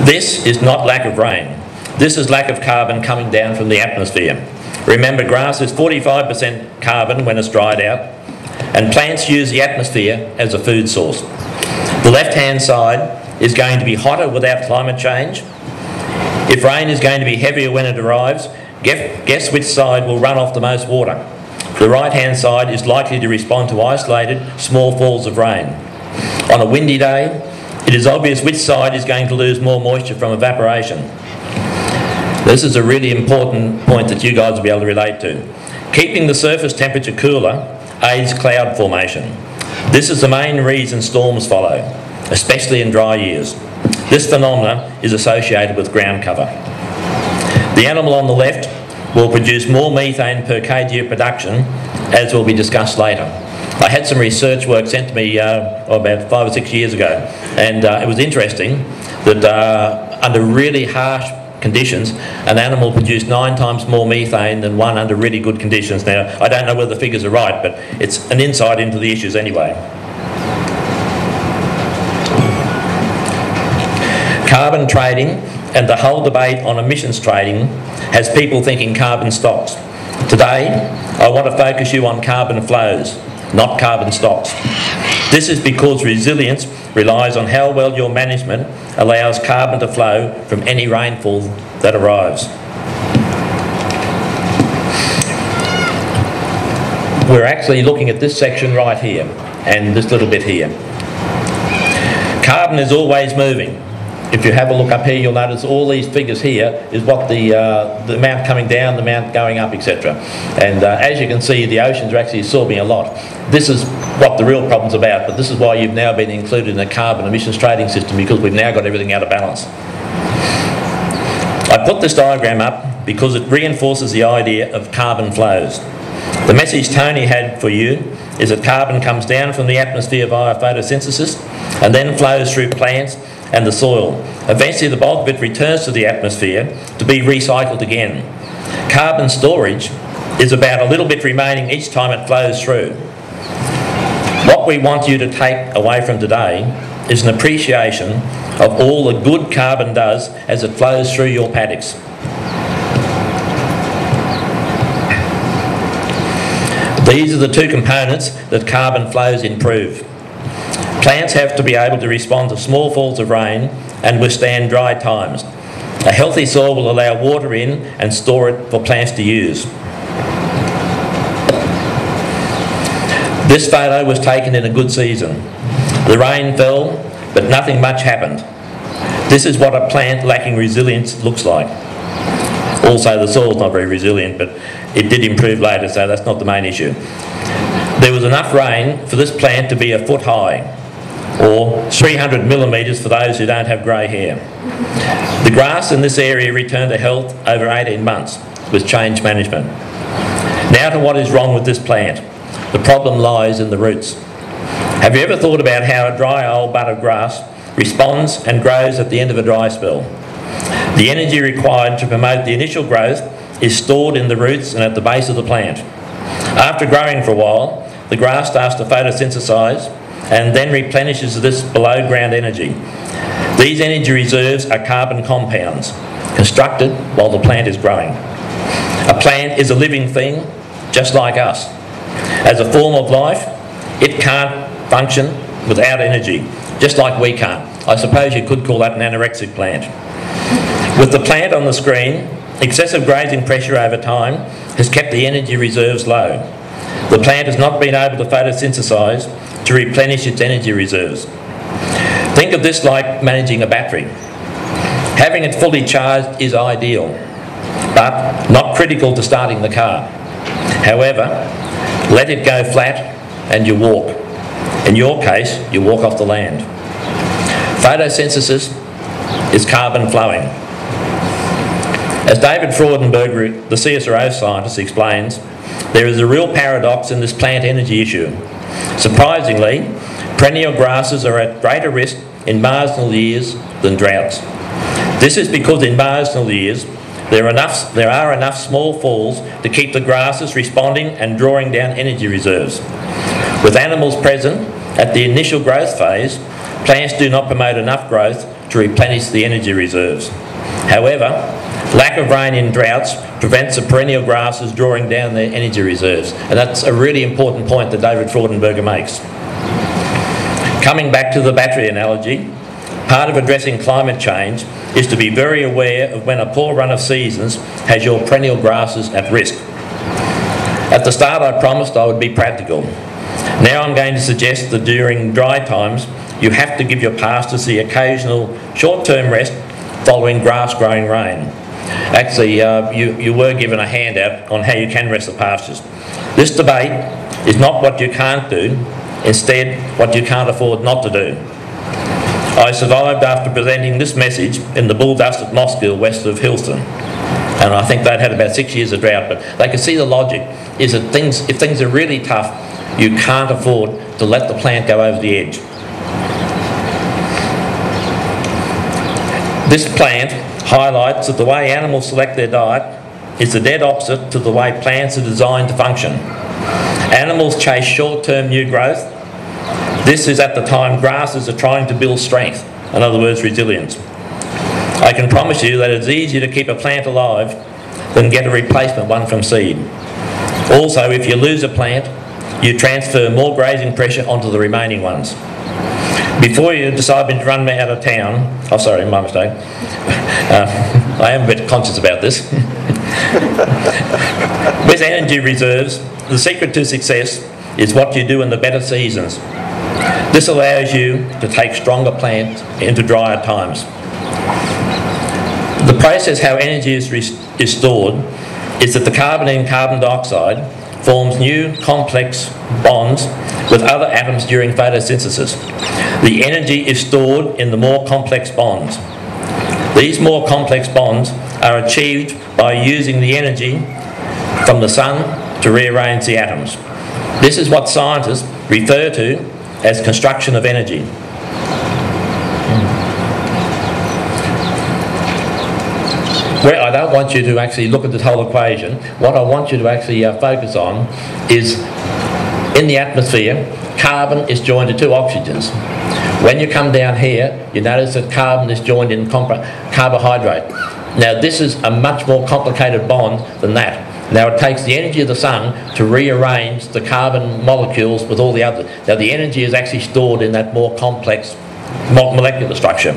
This is not lack of rain. This is lack of carbon coming down from the atmosphere. Remember, grass is 45% carbon when it's dried out, and plants use the atmosphere as a food source. The left-hand side is going to be hotter without climate change. If rain is going to be heavier when it arrives, guess which side will run off the most water. The right-hand side is likely to respond to isolated, small falls of rain. On a windy day, it is obvious which side is going to lose more moisture from evaporation. This is a really important point that you guys will be able to relate to. Keeping the surface temperature cooler aids cloud formation. This is the main reason storms follow, especially in dry years. This phenomenon is associated with ground cover. The animal on the left will produce more methane per kg of production, as will be discussed later. I had some research work sent to me about 5 or 6 years ago, and it was interesting that under really harsh conditions, an animal produced 9 times more methane than one under really good conditions. Now, I don't know whether the figures are right, but it's an insight into the issues anyway. Carbon trading and the whole debate on emissions trading has people thinking carbon stocks. Today, I want to focus you on carbon flows, not carbon stocks. This is because resilience relies on how well your management allows carbon to flow from any rainfall that arrives. We're actually looking at this section right here and this little bit here. Carbon is always moving. If you have a look up here, you'll notice all these figures here is what the amount coming down, the amount going up, etc. And as you can see, the oceans are actually absorbing a lot. This is what the real problem's about, but this is why you've now been included in a carbon emissions trading system, because we've now got everything out of balance. I put this diagram up because it reinforces the idea of carbon flows. The message Tony had for you is that carbon comes down from the atmosphere via photosynthesis and then flows through plants and the soil. Eventually the bulk of it returns to the atmosphere to be recycled again. Carbon storage is about a little bit remaining each time it flows through. What we want you to take away from today is an appreciation of all the good carbon does as it flows through your paddocks. These are the two components that carbon flows improve. Plants have to be able to respond to small falls of rain and withstand dry times. A healthy soil will allow water in and store it for plants to use. This photo was taken in a good season. The rain fell, but nothing much happened. This is what a plant lacking resilience looks like. Also, the soil's not very resilient, but it did improve later, so that's not the main issue. There was enough rain for this plant to be 1 foot high, or 300 millimetres for those who don't have grey hair. The grass in this area returned to health over 18 months with change management. Now to what is wrong with this plant. The problem lies in the roots. Have you ever thought about how a dry old bud of grass responds and grows at the end of a dry spell? The energy required to promote the initial growth is stored in the roots and at the base of the plant. After growing for a while, the grass starts to photosynthesize and then replenishes this below ground energy. These energy reserves are carbon compounds, constructed while the plant is growing. A plant is a living thing, just like us. As a form of life, it can't function without energy, just like we can't. I suppose you could call that an anorexic plant. With the plant on the screen, excessive grazing pressure over time has kept the energy reserves low. The plant has not been able to photosynthesize to replenish its energy reserves. Think of this like managing a battery. Having it fully charged is ideal, but not critical to starting the car. However, let it go flat and you walk. In your case, you walk off the land. Photosynthesis is carbon flowing. As David Freudenberg, the CSIRO scientist, explains, there is a real paradox in this plant energy issue. Surprisingly, perennial grasses are at greater risk in marginal years than droughts. This is because in marginal years, there are enough small falls to keep the grasses responding and drawing down energy reserves. With animals present at the initial growth phase, plants do not promote enough growth to replenish the energy reserves. However, lack of rain in droughts prevents the perennial grasses drawing down their energy reserves, and that's a really important point that David Fraudenberger makes. Coming back to the battery analogy, part of addressing climate change is to be very aware of when a poor run of seasons has your perennial grasses at risk. At the start I promised I would be practical. Now I'm going to suggest that during dry times you have to give your pastures the occasional short-term rest following grass-growing rain. Actually, you were given a handout on how you can rest the pastures. This debate is not what you can't do, instead what you can't afford not to do. I survived after presenting this message in the bull dust at Mossgill west of Hillston, and I think they'd had about 6 years of drought, but they could see the logic is that if things are really tough, you can't afford to let the plant go over the edge. This plant highlights that the way animals select their diet is the dead opposite to the way plants are designed to function. Animals chase short-term new growth. This is at the time grasses are trying to build strength, in other words, resilience. I can promise you that it's easier to keep a plant alive than get a replacement one from seed. Also, if you lose a plant, you transfer more grazing pressure onto the remaining ones. Before you decide to run me out of town, oh sorry, my mistake, I am a bit conscious about this. With energy reserves, the secret to success is what you do in the better seasons. This allows you to take stronger plants into drier times. The process how energy is stored is that the carbon in carbon dioxide forms new complex bonds with other atoms during photosynthesis. The energy is stored in the more complex bonds. These more complex bonds are achieved by using the energy from the sun to rearrange the atoms. This is what scientists refer to as construction of energy. Well, I don't want you to actually look at this whole equation. What I want you to actually focus on is, in the atmosphere, carbon is joined to two oxygens. When you come down here, you notice that carbon is joined in carbohydrate. Now this is a much more complicated bond than that. Now it takes the energy of the sun to rearrange the carbon molecules with all the others. Now the energy is actually stored in that more complex molecular structure.